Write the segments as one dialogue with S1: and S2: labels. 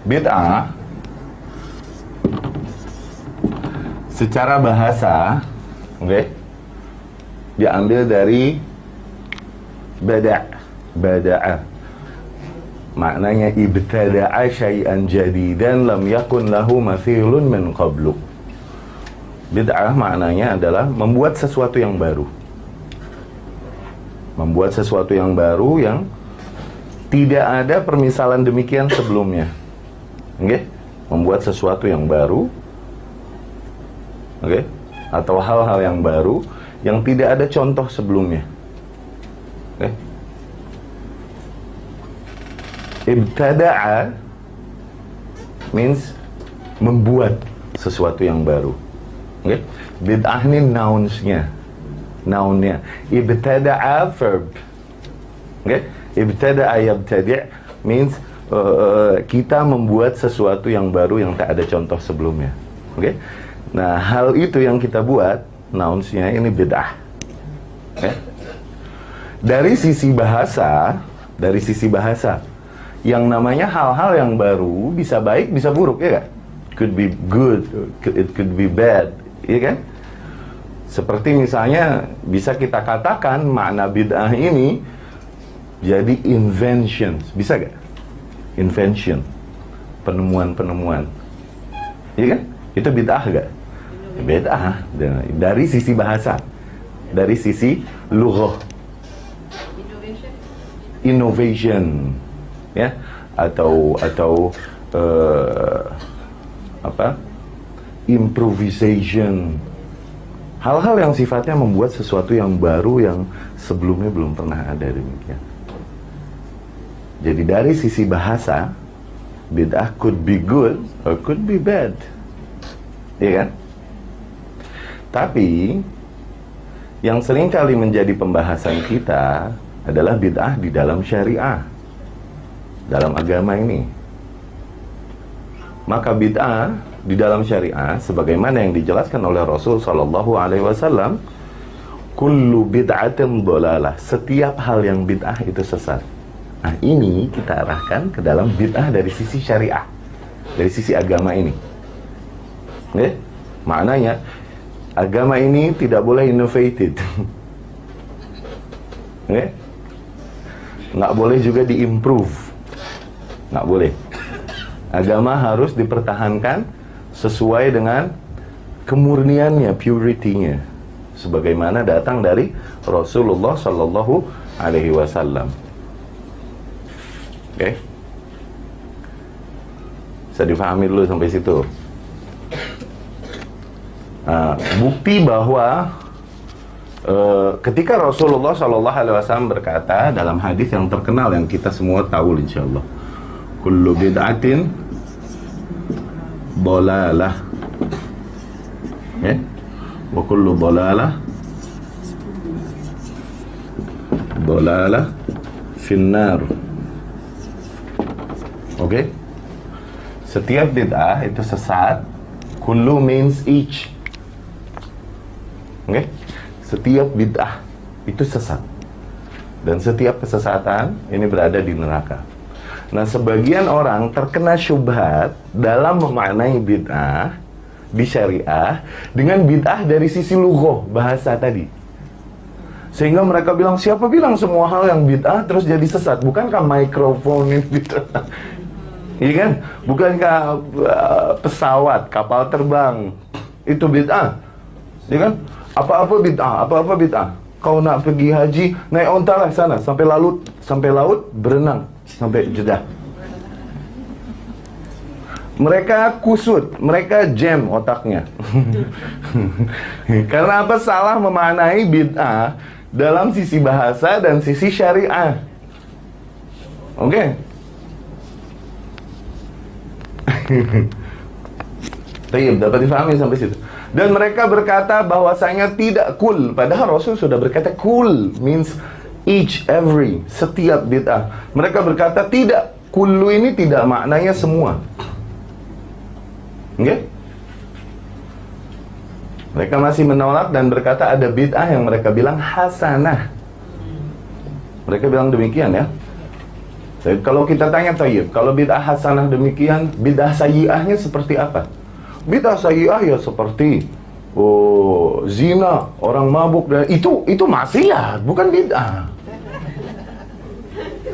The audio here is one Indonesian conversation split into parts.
S1: Bid'ah secara bahasa, oke, diambil dari bada'a. Maknanya ibtada'a syai'an jadidan lam yakun lahu mathilun min qablu. Bid'ah maknanya adalah membuat sesuatu yang baru. Membuat sesuatu yang baru yang tidak ada permisalan demikian sebelumnya. Oke? Membuat sesuatu yang baru. Oke? Atau hal-hal yang baru yang tidak ada contoh sebelumnya. Oke? Ibtada'a means membuat sesuatu yang baru. Oke? Bid'ah ini nounnya. Ibtada'a verb. Oke? Ibtada'a yabtadi' means kita membuat sesuatu yang baru yang tak ada contoh sebelumnya. Oke? Nah, hal itu yang kita buat, nounsnya ini bid'ah. Oke? Dari sisi bahasa, yang namanya hal-hal yang baru bisa baik, bisa buruk, ya kan? Could be good, it could be bad, ya kan? Seperti misalnya bisa kita katakan makna bid'ah ini jadi invention, bisa gak? Invention, penemuan, ya kan? Itu bid'ah gak? Bid'ah dari sisi bahasa, dari sisi lughah. Innovation, ya, atau improvisation, hal-hal yang sifatnya membuat sesuatu yang baru yang sebelumnya belum pernah ada, demikian. Jadi dari sisi bahasa, bid'ah could be good or could be bad, ya kan? Tapi yang seringkali menjadi pembahasan kita adalah bid'ah di dalam syariah, dalam agama ini. Maka bid'ah di dalam syariah, sebagaimana yang dijelaskan oleh Rasul Sallallahu Alaihi Wasallam, kullu bid'atin dhalalah, setiap hal yang bid'ah itu sesat. Nah, ini kita arahkan ke dalam bid'ah dari sisi syariah, dari sisi agama ini. Oke? Maknanya agama ini tidak boleh innovated. Oke? Nggak boleh juga diimprove, nggak boleh. Agama harus dipertahankan sesuai dengan kemurniannya, purity-nya, sebagaimana datang dari Rasulullah Sallallahu Alaihi Wasallam. Oke? Bisa difahami dulu sampai situ. Bukti bahwa ketika Rasulullah Shallallahu Alaihi Wasallam berkata dalam hadis yang terkenal yang kita semua tahu, insyaallah, kullu bid'atin dhalalah, ya, wa kullu dhalalah finnar. Oke? Setiap bid'ah itu sesat. Kullu means each. Oke? Setiap bid'ah itu sesat. Dan setiap kesesatan ini berada di neraka. Nah, sebagian orang terkena syubhat dalam memaknai bid'ah di syariah dengan bid'ah dari sisi lughah, bahasa tadi. Sehingga mereka bilang, siapa bilang semua hal yang bid'ah terus jadi sesat? Bukankah mikrofon ini bid'ah? Iya kan? Bukankah pesawat, kapal terbang itu bid'ah? Iya kan? Apa-apa bid'ah. Kau nak pergi haji, naik onta lah sana sampai laut berenang sampai Jeddah. Mereka kusut, mereka jam otaknya. Karena apa? Salah memaknai bid'ah dalam sisi bahasa dan sisi syariah. Oke? Tayyib, dapat difahami sampai situ. Dan mereka berkata bahwasanya tidak kul, padahal Rasul sudah berkata kul means each, every, setiap bid'ah. Mereka berkata tidak, kullu ini tidak maknanya semua. Oke? Mereka masih menolak dan berkata ada bid'ah yang mereka bilang hasanah. Mereka bilang demikian, ya. Kalau kita tanya tayyib, kalau bid'ah hasanah demikian, bid'ah sayyi'ahnya seperti apa? Bid'ah sayyi'ah ya seperti zina, orang mabuk, dan itu maksiat, bukan bid'ah.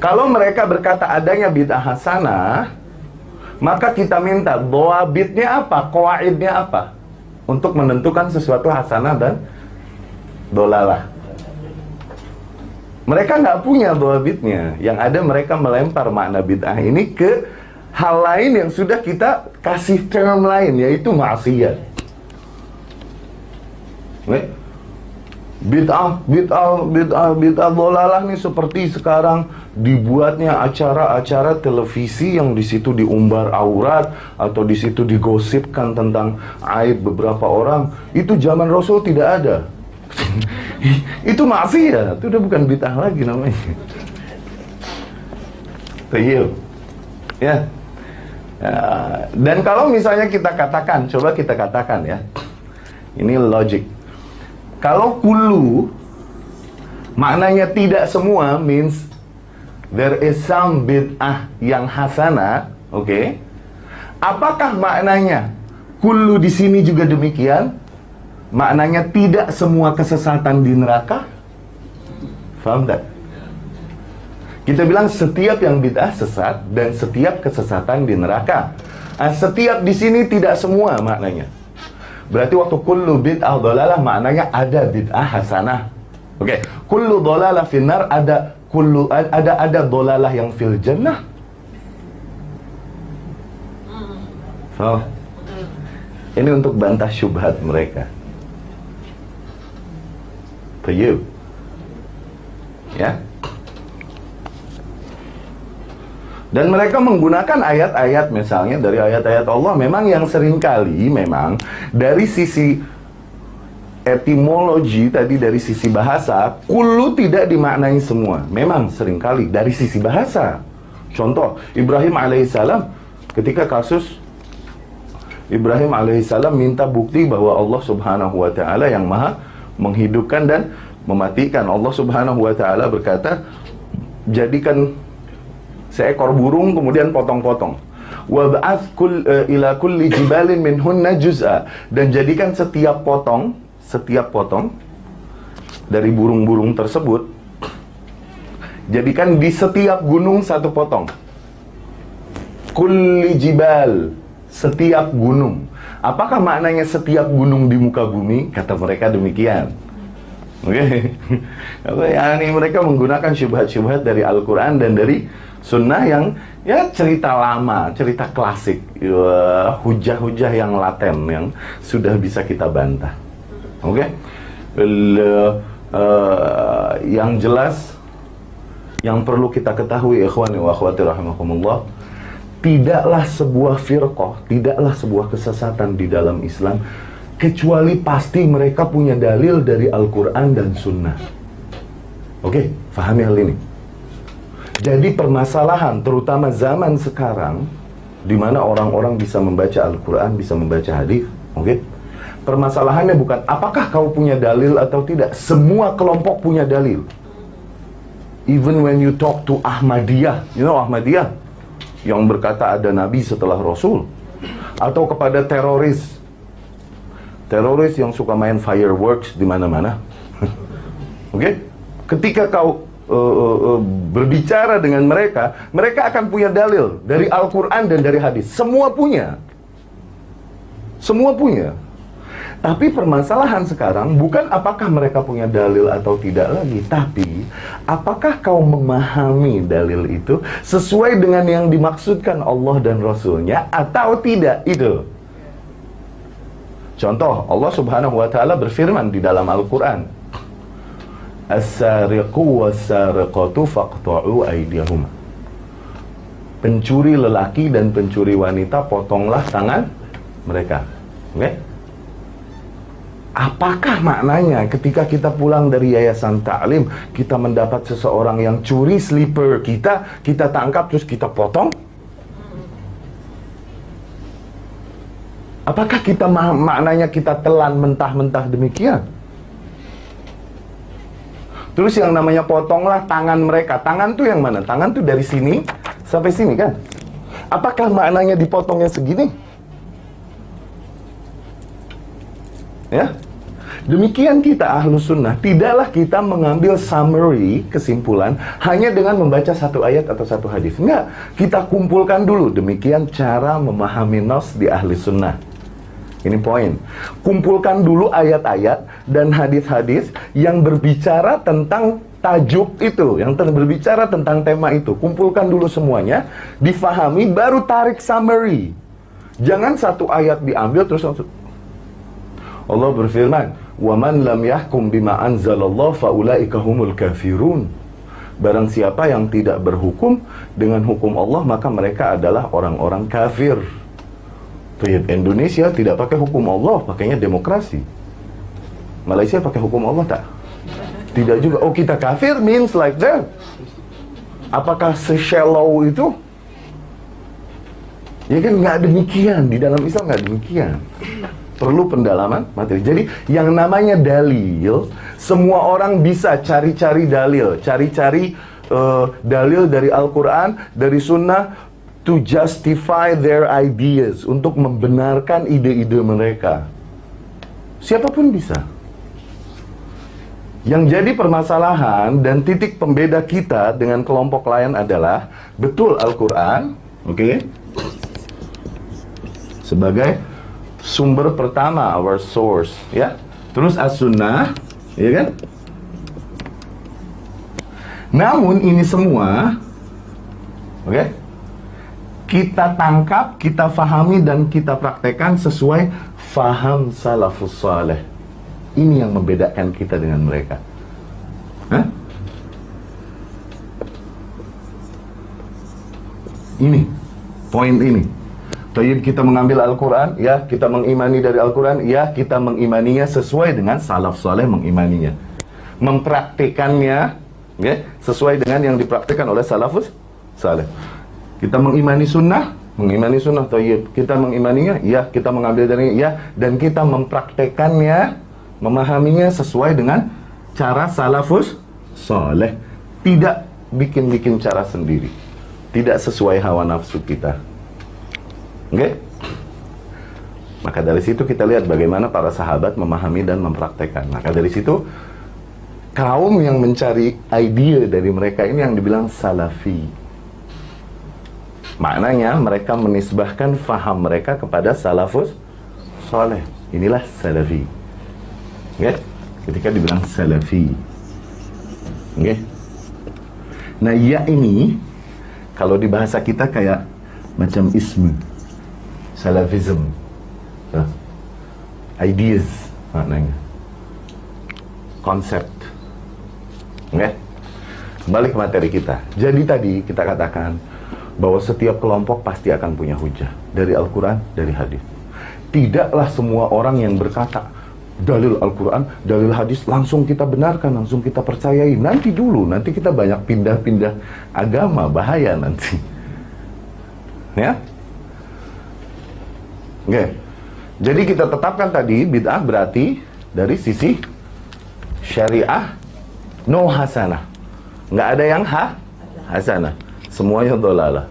S1: Kalau mereka berkata adanya bid'ah hasanah, maka kita minta dhawabitnya apa, qawaidnya apa untuk menentukan sesuatu hasanah dan dolalah. Mereka nggak punya dhawabitnya. Yang ada mereka melempar makna bid'ah ini ke hal lain yang sudah kita kasih term lain, yaitu maksiat. Bid'ah dolalah nih seperti sekarang dibuatnya acara-acara televisi yang di situ diumbar aurat atau di situ digosipkan tentang aib beberapa orang. Itu zaman Rasul tidak ada. Itu maksiat, itu udah bukan bid'ah lagi namanya. Tayyib. Ya. Dan kalau misalnya kita katakan, coba kita katakan ya. Ini logik. Kalau kullu maknanya tidak semua, means there is some bid'ah yang hasanah, oke? Apakah maknanya kullu di sini juga demikian? Maknanya tidak semua kesesatan di neraka? Faham tak? Kita bilang setiap yang bid'ah sesat dan setiap kesesatan di neraka. Setiap di sini tidak semua maknanya. Berarti waktu kullu bid'ah dhalalah maknanya ada bid'ah hasanah. Oke, kullu dhalalah finnar, ada dhalalah yang fil jannah. Faham? Ini untuk bantah syubhat mereka. Tayyib. Ya. Dan mereka menggunakan ayat-ayat, misalnya dari ayat-ayat Allah, memang yang seringkali memang dari sisi etimologi tadi, dari sisi bahasa, kullu tidak dimaknai semua. Memang seringkali dari sisi bahasa. Contoh, Ibrahim alaihissalam ketika kasus Ibrahim alaihissalam minta bukti bahwa Allah subhanahu wa ta'ala yang maha menghidupkan dan mematikan. Allah subhanahu wa ta'ala berkata, jadikan seekor burung kemudian potong-potong. Wab'ath ila kulli jibalin minhunna juz'a, dan jadikan setiap potong dari burung-burung tersebut, jadikan di setiap gunung satu potong. Kulli jibal, setiap gunung. Apakah maknanya setiap gunung di muka bumi? Kata mereka demikian. Oke. Yani mereka menggunakan syubhat-syubhat dari Al-Quran dan dari Sunnah yang ya cerita lama, cerita klasik, hujah-hujah yang laten yang sudah bisa kita bantah. Oke. Yang jelas, yang perlu kita ketahui, ikhwani wa akhwati rahimakumullah, tidaklah sebuah firqah, tidaklah sebuah kesesatan di dalam Islam kecuali pasti mereka punya dalil dari Al-Quran dan Sunnah. Oke, fahami hal ini. Jadi permasalahan, terutama zaman sekarang, di mana orang-orang bisa membaca Al-Quran, bisa membaca hadis, oke? Permasalahannya bukan apakah kau punya dalil atau tidak. Semua kelompok punya dalil. Even when you talk to Ahmadiyah, you know Ahmadiyah, yang berkata ada Nabi setelah Rasul, atau kepada teroris yang suka main fireworks di mana-mana. Oke? Ketika kau berbicara dengan mereka, mereka akan punya dalil dari Al-Quran dan dari hadis. Semua punya. Tapi permasalahan sekarang bukan apakah mereka punya dalil atau tidak lagi, tapi apakah kau memahami dalil itu sesuai dengan yang dimaksudkan Allah dan Rasulnya atau tidak. Itu contoh, Allah subhanahu wa ta'ala berfirman di dalam Al-Quran, As-sariqu was-sariqatu faqta'u aydiyahuma. Pencuri lelaki dan pencuri wanita, potonglah tangan mereka. Oke? Apakah maknanya ketika kita pulang dari yayasan taklim, kita mendapat seseorang yang curi slipper kita tangkap terus kita potong? Apakah kita maknanya kita telan mentah-mentah demikian? Terus yang namanya potonglah tangan mereka. Tangan tuh yang mana? Tangan tuh dari sini sampai sini kan? Apakah maknanya dipotongnya segini? Ya. Demikian kita Ahlus Sunnah, tidaklah kita mengambil summary, kesimpulan hanya dengan membaca satu ayat atau satu hadis. Enggak, kita kumpulkan dulu. Demikian cara memahami nas di Ahli Sunnah. Ini poin. Kumpulkan dulu ayat-ayat dan hadis-hadis yang berbicara tentang tajuk itu, yang berbicara tentang tema itu. Kumpulkan dulu semuanya, difahami, baru tarik summary. Jangan satu ayat diambil terus langsung. Allah berfirman, "Waman lam yahkum bima anzalallah faulaika humul kafirun." Barang siapa yang tidak berhukum dengan hukum Allah, maka mereka adalah orang-orang kafir. Indonesia tidak pakai hukum Allah, pakainya demokrasi. Malaysia pakai hukum Allah tak? Tidak juga. Oh, kita kafir means like that. Apakah se-shallow itu? Ya kan nggak demikian. Di dalam Islam nggak demikian. Perlu pendalaman materi. Jadi yang namanya dalil, semua orang bisa cari-cari dalil, cari-cari dalil dari Al-Quran, dari Sunnah, to justify their ideas, untuk membenarkan ide-ide mereka. Siapapun bisa. Yang jadi permasalahan dan titik pembeda kita dengan kelompok lain adalah, betul Al-Quran, oke, sebagai sumber pertama, our source, ya. Terus As-Sunnah, ya kan? Namun ini semua, oke, kita tangkap, kita fahami, dan kita praktekkan sesuai faham salafus saleh. Ini yang membedakan kita dengan mereka. Hah? Ini, poin ini. Tayyib, kita mengambil Al-Quran, ya, kita mengimani dari Al-Quran, ya, kita mengimaninya sesuai dengan salaf saleh mengimaninya. Mempraktikannya, ya, sesuai dengan yang dipraktikkan oleh salafus saleh. Kita mengimani sunnah, tayyib. Kita mengimaninya, ya, kita mengambil dari, ya, dan kita mempraktekannya, memahaminya sesuai dengan cara salafus saleh. Tidak bikin-bikin cara sendiri. Tidak sesuai hawa nafsu kita. Oke? Maka dari situ kita lihat bagaimana para sahabat memahami dan mempraktekkan. Maka dari situ kaum yang mencari ide dari mereka ini yang dibilang salafi. Maknanya mereka menisbahkan faham mereka kepada salafus saleh. Inilah salafi. Oke? Ketika dibilang salafi. Oke? Nah, ya ini kalau di bahasa kita kayak macam ism. Salafism. Ideas maknanya. Konsep. Oke? Kembali ke materi kita. Jadi tadi kita katakan bahwa setiap kelompok pasti akan punya hujah dari Al-Quran, dari hadis. Tidaklah semua orang yang berkata dalil Al-Quran, dalil hadis langsung kita benarkan, langsung kita percayai. Nanti dulu, nanti kita banyak pindah-pindah agama, bahaya nanti. Ya? Oke. Jadi kita tetapkan tadi bid'ah berarti dari sisi syariah no hasanah. Nggak ada yang hasanah. Semuanya dhalalah.